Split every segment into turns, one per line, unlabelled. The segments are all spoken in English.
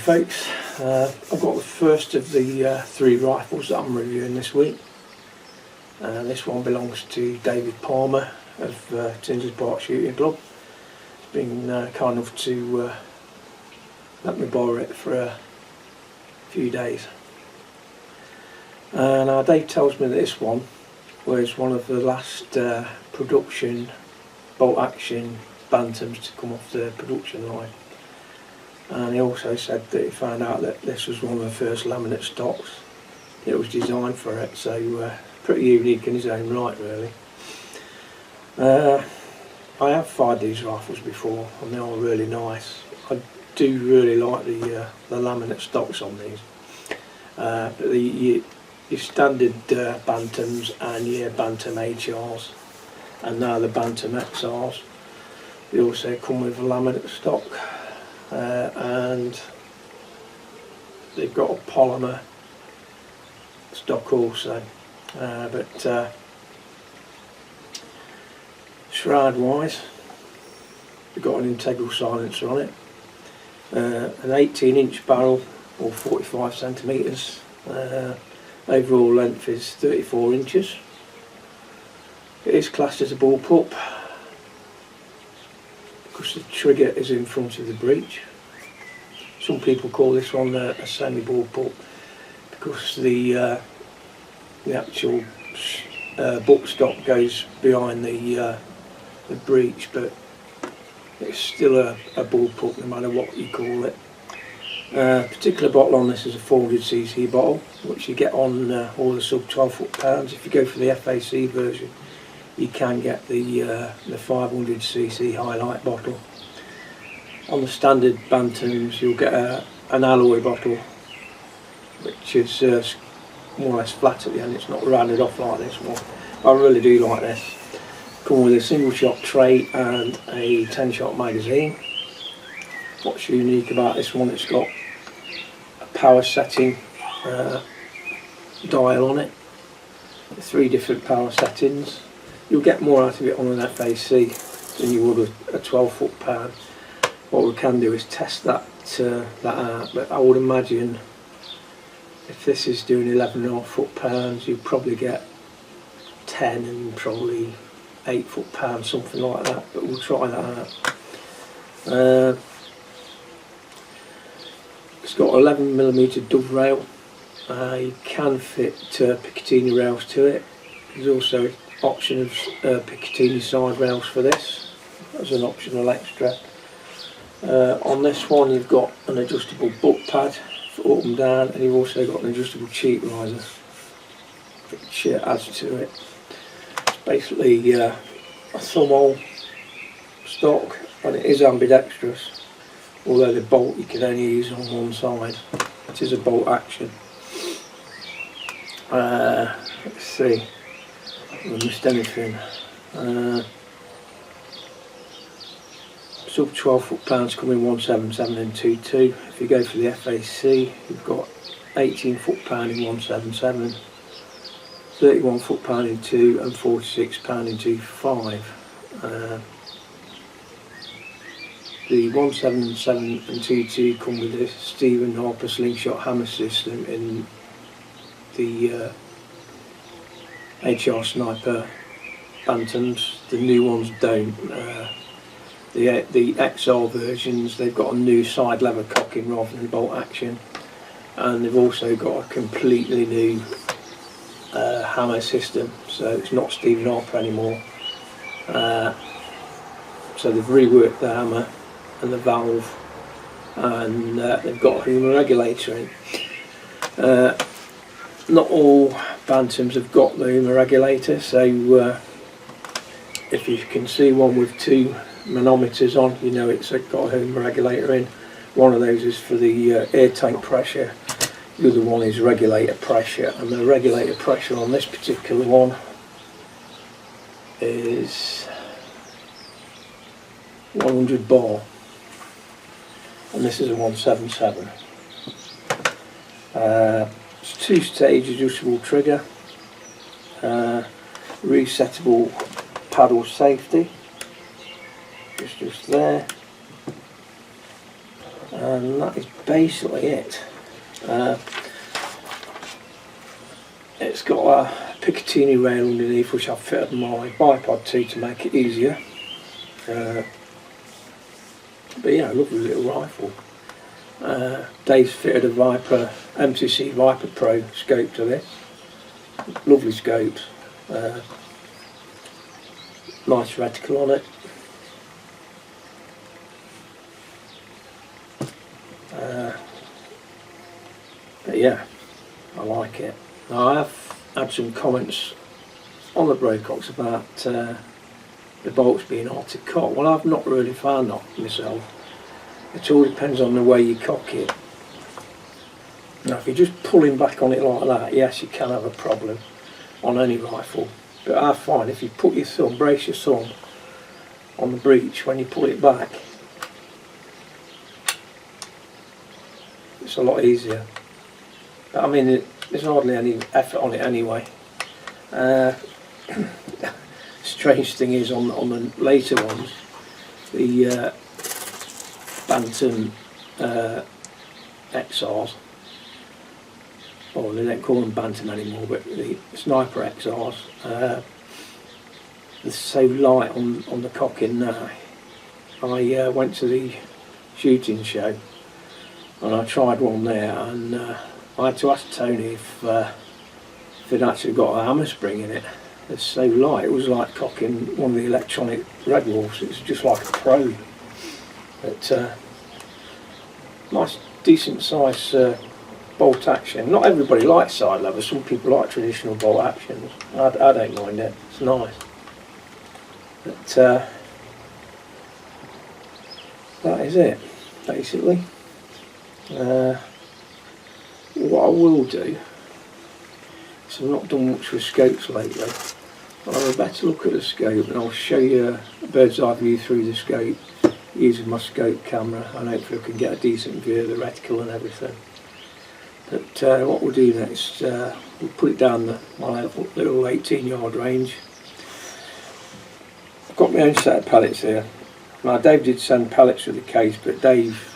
folks, I've got the first of the 3 rifles that I'm reviewing this week. This one belongs to David Palmer of Tinsley Park Shooting Club. He's been kind enough to let me borrow it for a few days. Now Dave tells me that this one was one of the last production bolt action bantams to come off the production line. And he also said that he found out that this was one of the first laminate stocks that was designed for it, so pretty unique in his own right really. I have fired these rifles before and they are really nice. I do really like the laminate stocks on these, but your standard Bantams and your Bantam HRs and now the Bantam XRs, they also come with a laminate stock. And they've got a polymer stock also, but shroud wise we've got an integral silencer on it, an 18-inch barrel or 45 centimetres, overall length is 34 inches. It is classed as a bullpup because the trigger is in front of the breech. Some people call this one a semi-bullpup because the actual buttstock goes behind the breech, but it's still a bullpup no matter what you call it. Particular bottle on this is a 400cc bottle, which you get on all the sub 12 foot-pounds. If you go for the FAC version, you can get the 500cc highlight bottle. On the standard Bantams you'll get an alloy bottle, which is more or less flat at the end. It's not rounded off like this one. I really do like this. Come with a single shot tray and a 10-shot magazine. What's unique about this one, it's got a power setting dial on it, 3 different power settings. You'll get more out of it on an FAC than you would a 12 foot-pound. What we can do is test that out, but I would imagine if this is doing 11.5 foot-pounds, you'd probably get 10 and probably 8 foot-pounds, something like that, but we'll try that out. It's got 11mm dove rail. You can fit Picatinny rails to it. There's also option of Picatinny side rails for this as an optional extra. On this one you've got an adjustable butt pad for up and down, and you've also got an adjustable cheek riser which adds to it. It's basically a thumbhole stock, and it is ambidextrous, although the bolt you can only use on one side. It is a bolt action. Let's see, I missed anything. Sub 12 foot-pounds come in 177 and 22. If you go for the FAC, you've got 18 foot-pound in 177, 31 foot-pound in 2, and 46 pound in 25. The 177 and 22 come with a Stephen Harper slingshot hammer system in the HR Sniper Bantams. The new ones don't. The XR versions, they've got a new side lever cocking rather than bolt action, and they've also got a completely new hammer system, so it's not Stephen Harper anymore. So they've reworked the hammer and the valve, and they've got a Huma regulator in. Not all Bantams have got the Huma regulator, so if you can see one with 2 manometers on, you know it's got a Huma regulator in. One of those is for the air tank pressure, the other one is regulator pressure, and the regulator pressure on this particular one is 100 bar, and this is a 177. It's 2-stage adjustable trigger, resettable paddle safety, just there. and that is basically it. It's got a Picatinny rail underneath, which I've fitted my bipod to make it easier. But yeah, lovely little rifle. Dave's fitted a Viper, MCC Viper Pro scope to this. Lovely scopes. Nice reticle on it. But yeah, I like it. Now I have had some comments on the Brococks about the bolts being hard to cock. Well, I've not really found that myself. It all depends on the way you cock it. Now if you're just pulling back on it like that, yes, you can have a problem on any rifle. But I find if you put your thumb, brace your thumb on the breech when you pull it back, it's a lot easier. But I mean, there's hardly any effort on it anyway. Strange thing is on the later ones, the Bantam XRs, or they don't call them Bantam anymore, but the Sniper XRs, they're so light on the cocking now. I went to the shooting show and I tried one there, and I had to ask Tony if it actually got a hammer spring in it. It's so light, it was like cocking one of the electronic Red Wolves. It's just like a pro. But nice, decent size bolt action. Not everybody likes side lever. Some people like traditional bolt actions. I don't mind it. It's nice. But that is it, basically. What I will do, so I've not done much with scopes lately, I'll have a better look at the scope and I'll show you a bird's eye view through the scope using my scope camera, and hopefully I can get a decent view of the reticle and everything. But what we'll do next, we'll put it down my little 18-yard range. I've got my own set of pellets here. Now Dave did send pellets with the case, but Dave,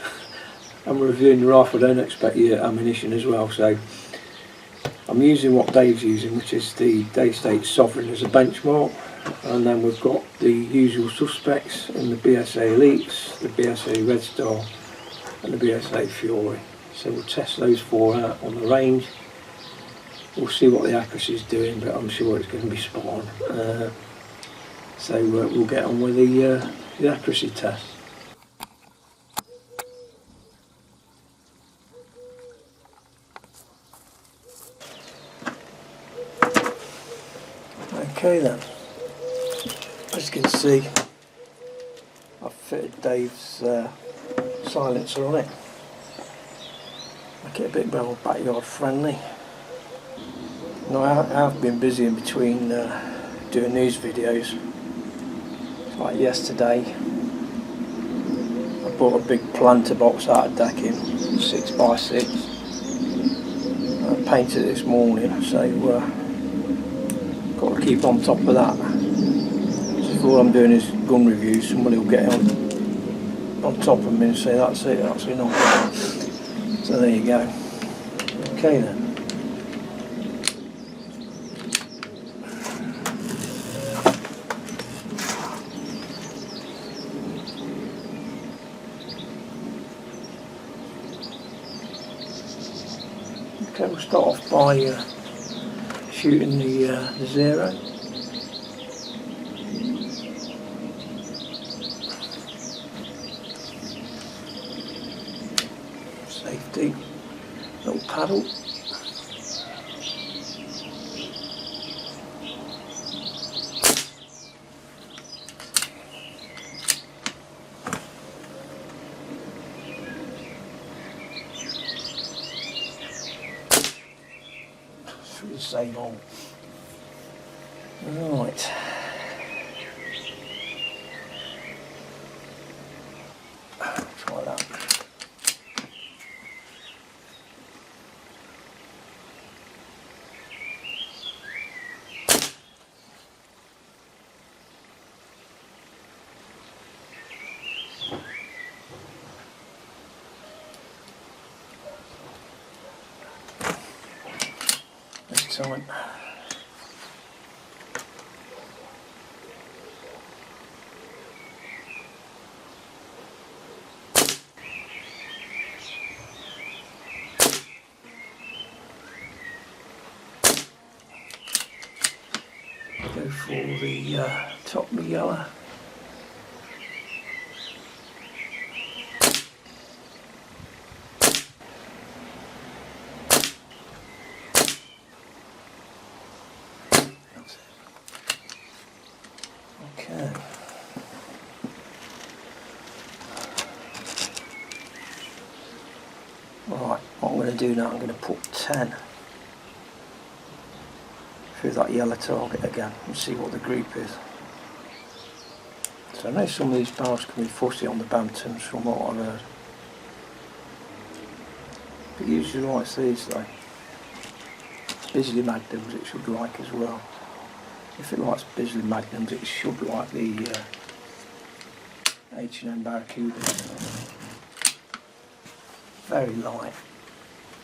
I'm reviewing the rifle, I don't expect your ammunition as well, so I'm using what Dave's using, which is the Daystate Sovereign as a benchmark, and then we've got the usual suspects in the BSA Elites, the BSA Red Star and the BSA Fury. So we'll test those four out on the range. We'll see what the accuracy is doing, but I'm sure it's going to be spot on. So we'll get on with the accuracy test. Okay then, as you can see, I've fitted Dave's silencer on it. Make it a bit more backyard friendly. Now I have been busy in between doing these videos. Like yesterday, I bought a big planter box out of decking, 6x6. I painted it this morning, so got to keep on top of that. So all I'm doing is gun reviews. Somebody will get on top of me and say that's it, that's enough. So there you go. Okay then. Okay, we'll start off by shooting the zero. Safety, little paddle. Through the same hole. Right. Try that. time. Go for the top of the yellow. Okay. Right, what I'm going to do now, I'm going to put 10 through that yellow target again and see what the group is. So I know some of these barrels can be fussy on the bantams from what I've heard. But usually likes these though. Bisley Magnums it should like as well. If it likes Bisley Magnums it should like the H&M Barracuda. Very light.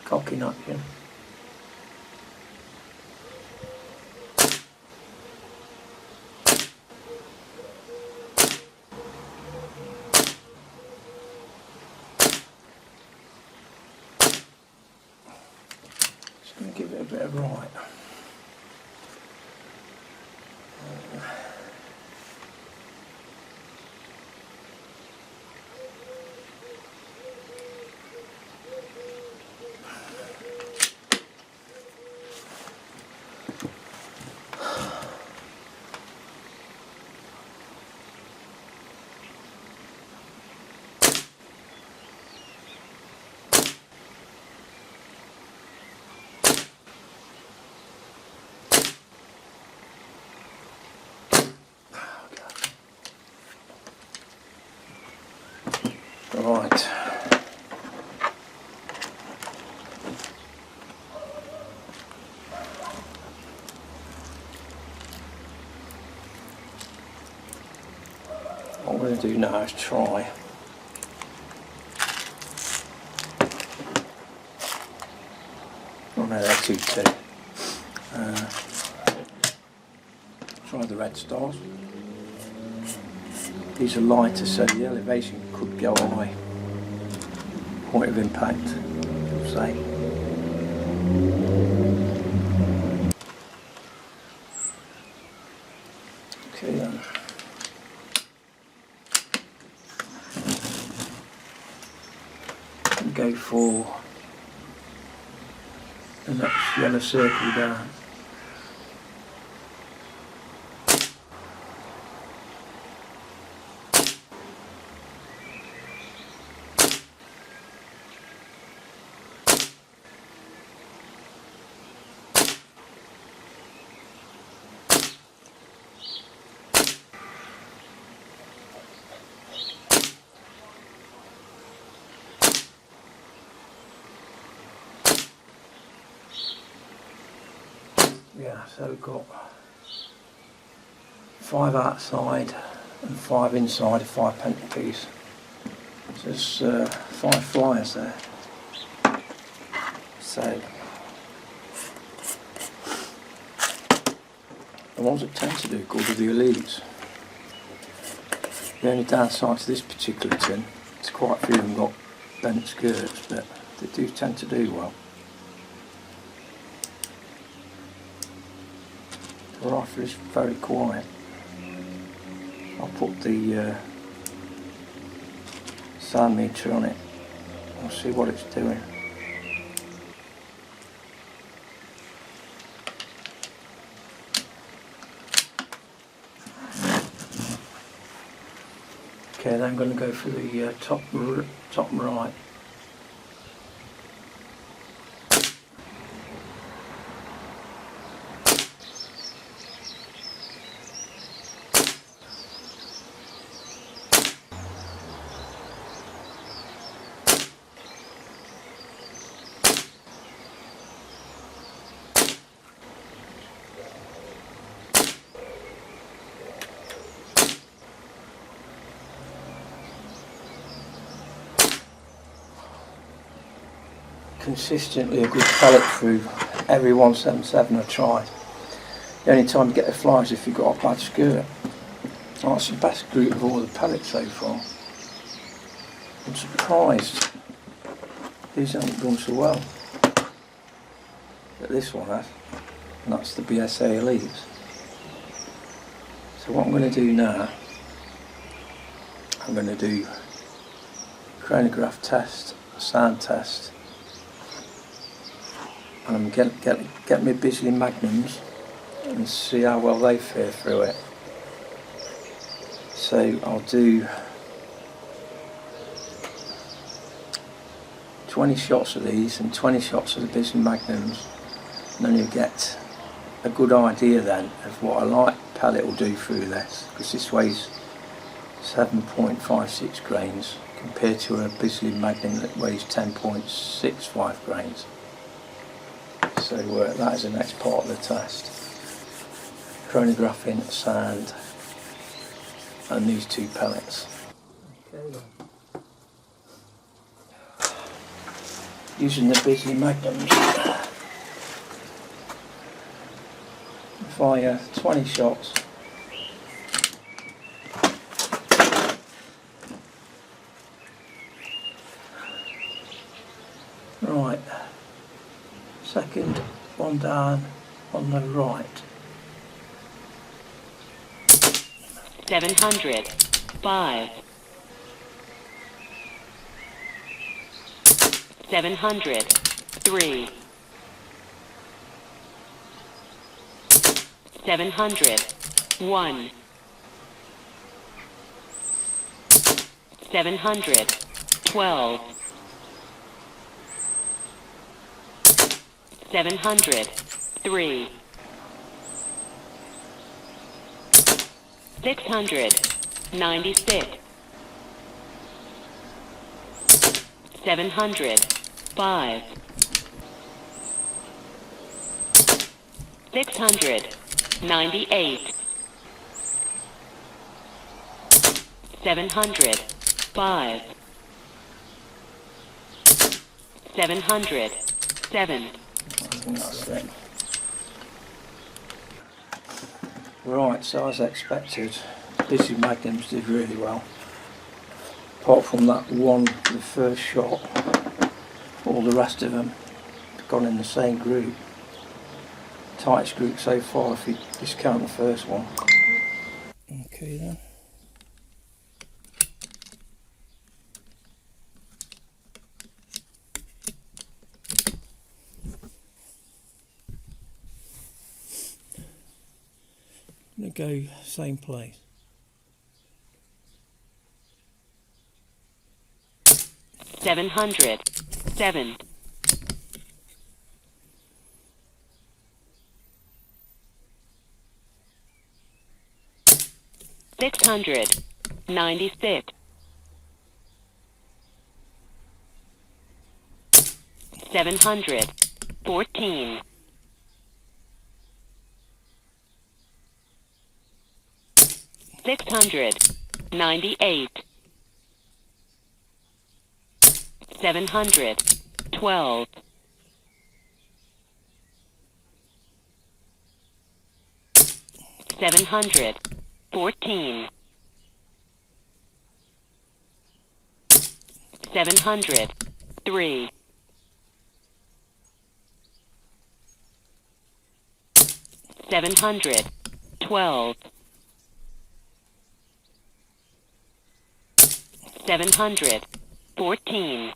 Cocky napkin. Just going to give it a bit of light. Right. What I'm going to do now is try oh no, they're too thick. Try the red stars. These are lighter, so the elevation could go high. Point of impact, we'll say. Okay then. And go for the next yellow circle down. Yeah, so we've got 5 outside and 5 inside, a 5 penny piece. So there's 5 flyers there. So the ones that tend to do good are the elites. The only downside to this particular tin is quite a few of them got bent skirts, but they do tend to do well. The rifle is very quiet. I'll put the sound meter on it. I'll see what it's doing. Okay, then I'm going to go for the top right. Consistently a good pellet through every 177 I try. The only time you get a fly is if you've got a bad skirt. Oh, it's the best group of all the pellets so far. I'm surprised these haven't gone so well, but this one has, and that's the BSA Elites. So what I'm going to do now, I'm going to do chronograph test, sound test, and I'm going to get my Bisley Magnums and see how well they fare through it. So I'll do 20 shots of these and 20 shots of the Bisley Magnums, and then you get a good idea then of what a light pellet will do through this, because this weighs 7.56 grains compared to a Bisley Magnum that weighs 10.65 grains. So that is the next part of the test. Chronographing, sound, and these two pellets. Okay then. Using the Bisley Magnums, fire 20 shots. Right, second one down on the right.
700, 5. 700, 3. 700, 1. 700, 12. 700, 3. 600, 96. 700, 5. 600, 98. 700, 5. 700, 7.
That's it. Right, so as expected, Bisley Magnums did really well. Apart from that one, the first shot, all the rest of them have gone in the same group. Tightest group so far if you discount the first one. Okay then. I'm going to go same place.
700, 7. 600, 96. 700, 14. 600, 98. 700, 12. 700, 14. 700, 3. 700, 12. 700, 14.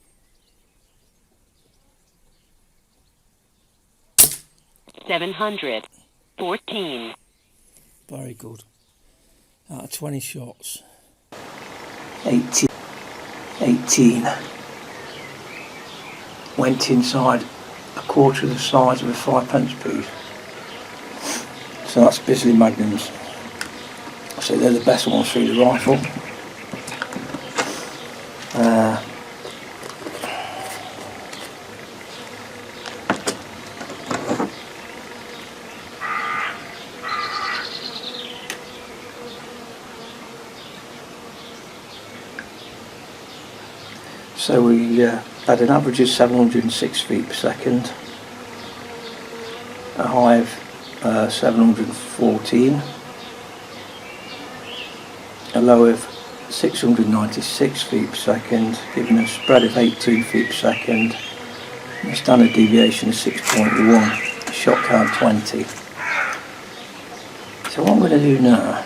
700, 14.
Very good. Out of 20 shots. 18. Went inside a quarter of the size of a 5p piece. So that's Bisley Magnums. So they're the best ones through the rifle. So we had an average of 706 feet per second, 714, a low of 696 feet per second, giving a spread of 82 feet per second, and a standard deviation of 6.1, shot count 20. So what I'm going to do now,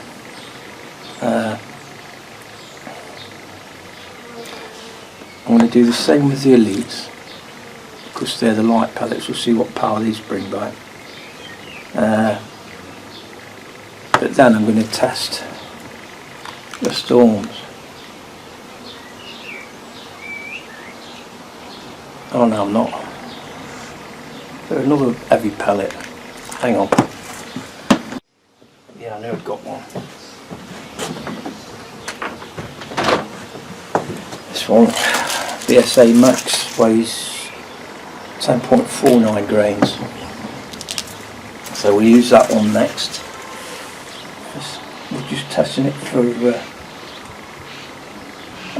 I'm going to do the same with the elites, because they're the light pellets. We'll see what power these bring back. But then I'm going to test the storms. Oh no, I'm not. There's another heavy pellet. Hang on. Yeah, I know I've got one. This one, BSA Max, weighs 10.49 grains. So we'll use that one next. We're just testing it for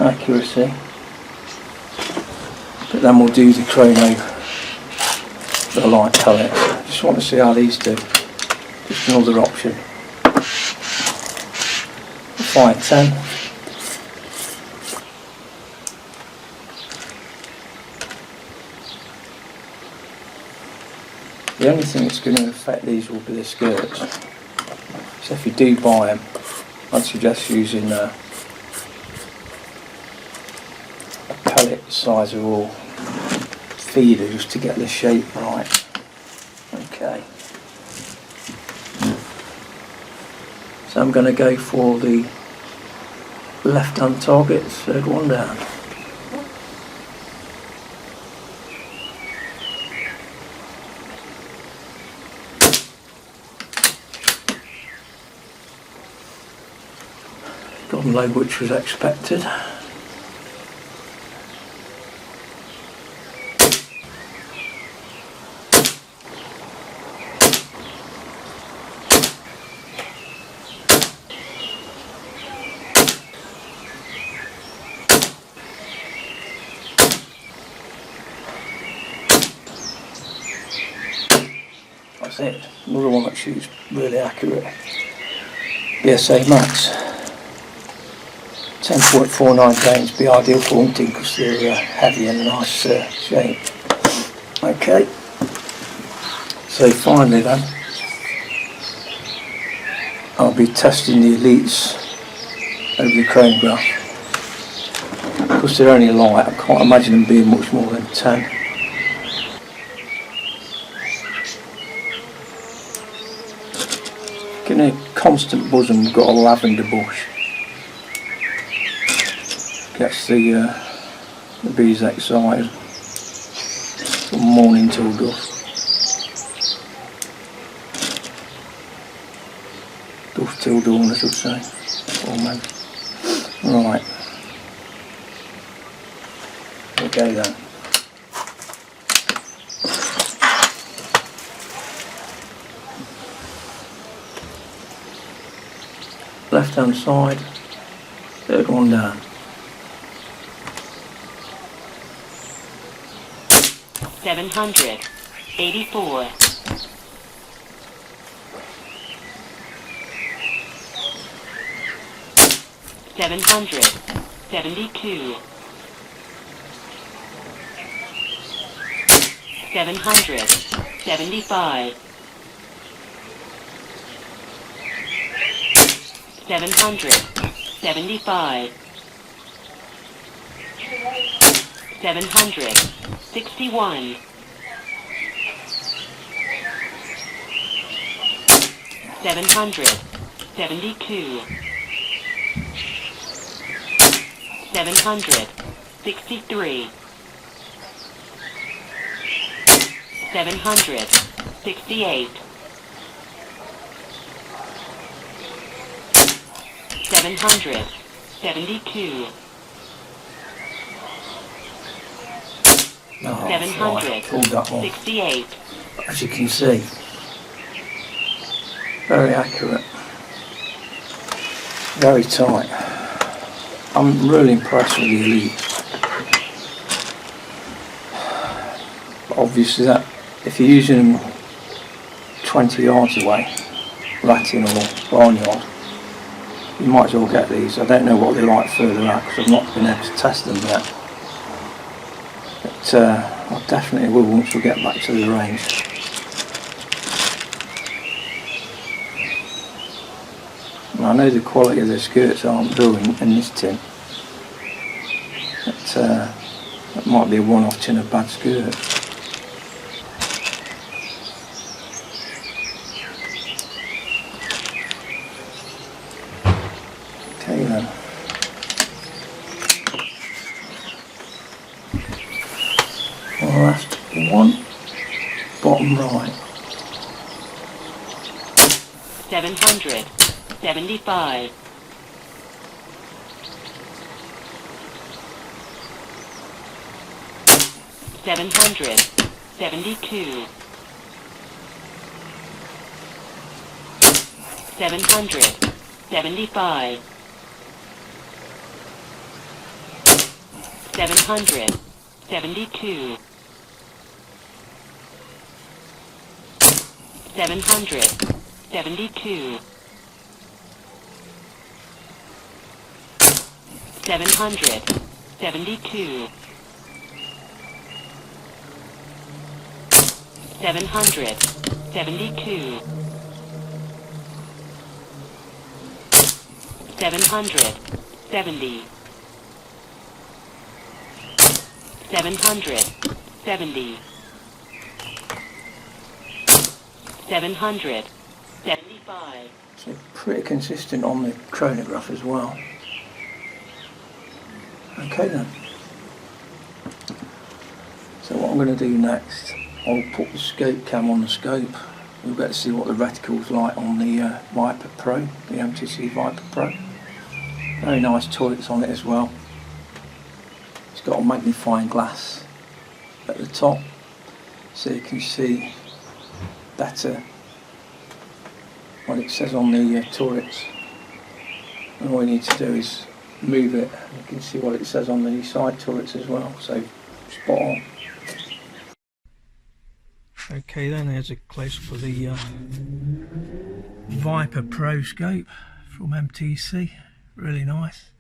accuracy. But then we'll do the chrono, the light pellet. Just want to see how these do. Just another option. 510. The only thing that's going to affect these will be the skirts. So if you do buy them, I'd suggest using a pellet sizer or feeder just to get the shape right. Okay. So I'm going to go for the left hand target, third one down. Gone low, which was expected. That's it. Another one that shoots really accurate. BSA Max. 10.49 grains be ideal for hunting because they're heavy and nice shape. Okay, so finally then, I'll be testing the elites over the chronograph. Because they're only light, I can't imagine them being much more than 10. Getting a constant buzz and we've got a lavender bush. Gets the bees excited from morning till dusk. Dusk till dawn, I should say. Almost. Right. Okay then. Left hand side, third one down.
784. 772. 775. 775. 761. 772. 763. 768. 772.
Oh,
768.
As you can see, very accurate, very tight. I'm really impressed with the elite. But obviously, that if you're using them 20 yards away, ratting or barnyard, you might as well get these. I don't know what they're like further out because I've not been able to test them yet. But I definitely will once we get back to the range. And I know the quality of the skirts aren't brilliant in this tin. But that might be a one-off tin of bad skirt. Okay then. Last one, bottom right.
775. 772. 775. 772. 772. 772. 772. 770. 770. 775.
So pretty consistent on the chronograph as well. Okay then. So what I'm going to do next, I'll put the scope cam on the scope. We'll get to see what the reticle's like on the Viper Pro, the MTC Viper Pro. Very nice turrets on it as well. It's got a magnifying glass at the top, so you can see better what it says on the turrets. And all you need to do is move it, you can see what it says on the side turrets as well, so spot on. Okay then, there's a close-up of the Viper Pro scope from MTC, really nice.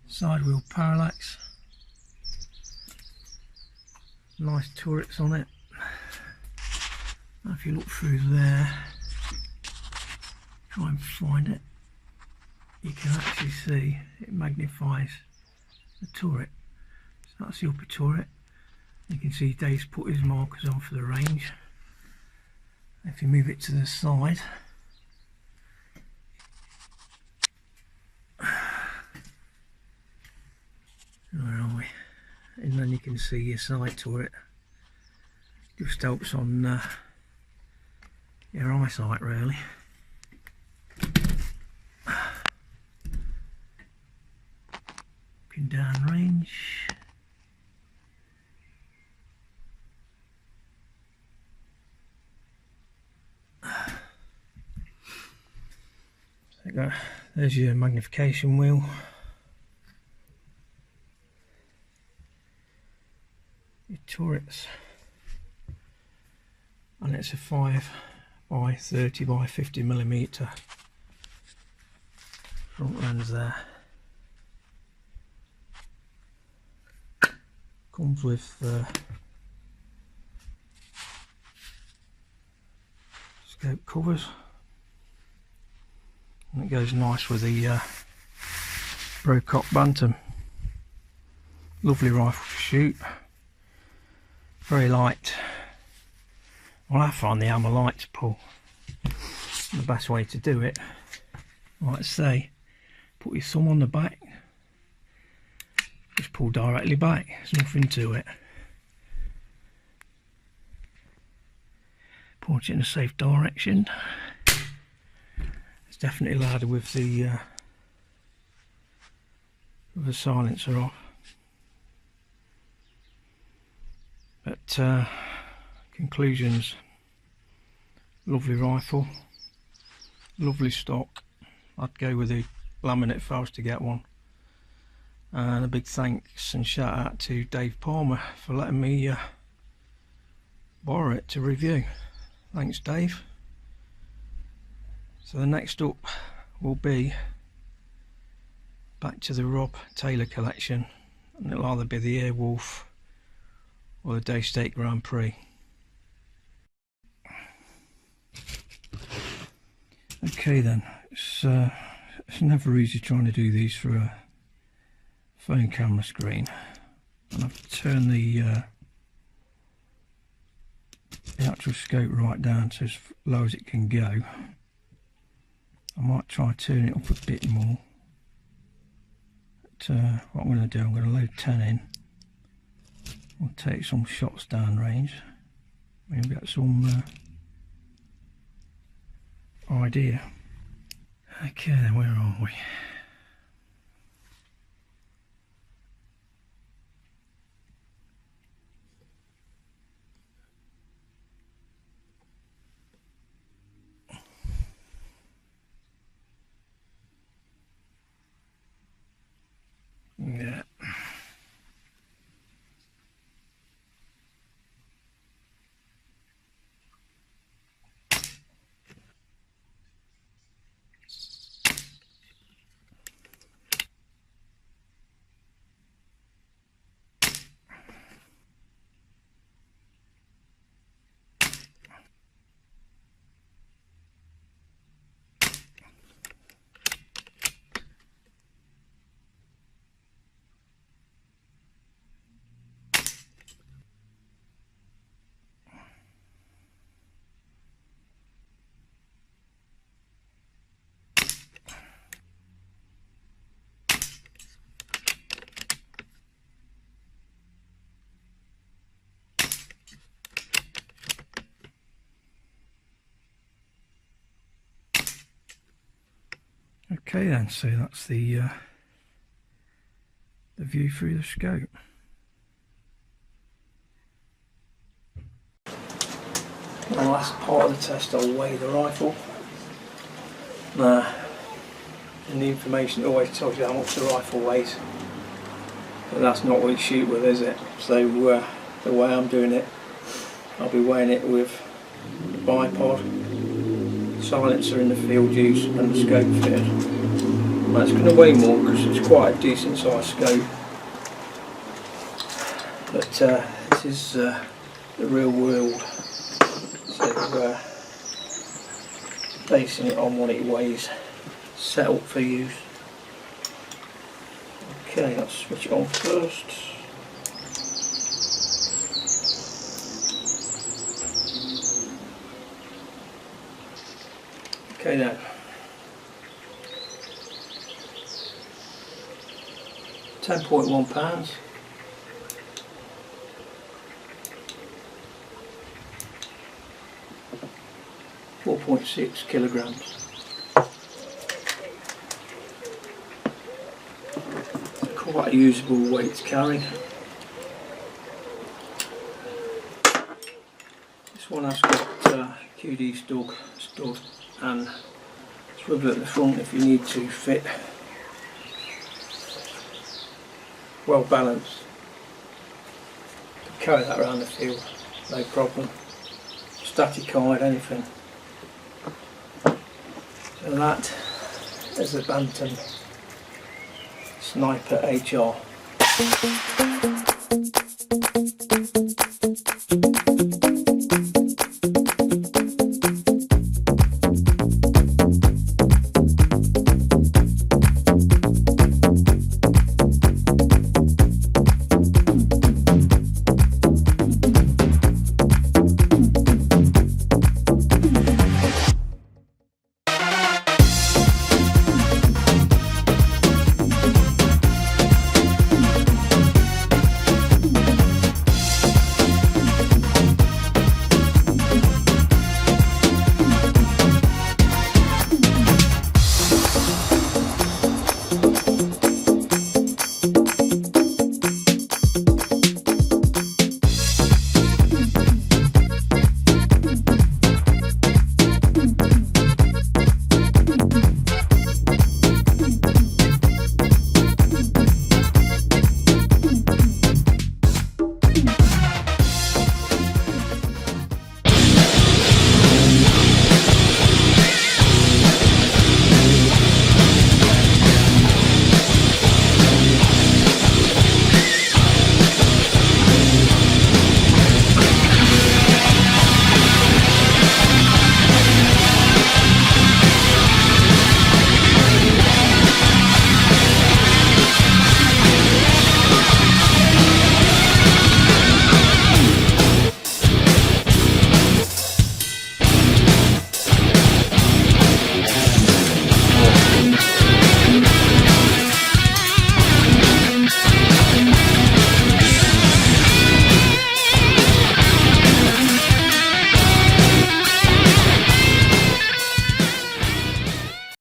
Side wheel parallax, nice turrets on it. Now if you look through there, try and find it, you can actually see it magnifies the turret. So that's the upper turret. You can see Dave's put his markers on for the range. If you move it to the side, where are we? And then you can see your side turret. Just helps on your eyesight really. Looking down range. There's your magnification wheel. Your turrets. And it's a 5 by 30 by 50 millimeter front lens there. Comes with scope covers, and it goes nice with the Brocock Bantam. Lovely rifle to shoot, very light. Well, I find the ammo light to pull. The best way to do it, like I say, put your thumb on the back, just pull directly back, there's nothing to it. Point it in a safe direction. It's definitely louder with the silencer off. But conclusions, lovely rifle, lovely stock. I'd go with the laminate if I was to get one. And a big thanks and shout out to Dave Palmer for letting me borrow it to review. Thanks Dave. So the next up will be back to the Rob Taylor collection, and it'll either be the Airwolf or the Daystate Grand Prix. Okay then, it's never easy trying to do these for a phone camera screen, and I've turned the actual scope right down to as low as it can go. I might try turn it up a bit more. But, what I'm going to do, I'm going to load 10 in. We'll take some shots down range. We'll get some idea. Okay then, where are we? Yeah. Okay then, so that's the view through the scope. The last part of the test, I'll weigh the rifle. And the information always tells you how much the rifle weighs, but that's not what you shoot with, is it? So the way I'm doing it, I'll be weighing it with the bipod, silencer in the field use, and the scope fitted. Now it's going to weigh more because it's quite a decent sized scope, but this is the real world, so basing it on what it weighs, set up for use. Okay, let's switch it on first. Okay then. £10.1. 4.6 kilograms. Quite a usable weight to carry. This one has got QD stud and swivel at the front if you need to fit. Well balanced. Carry that around the field, no problem. Static hide, anything. So that is the Bantam Sniper HR.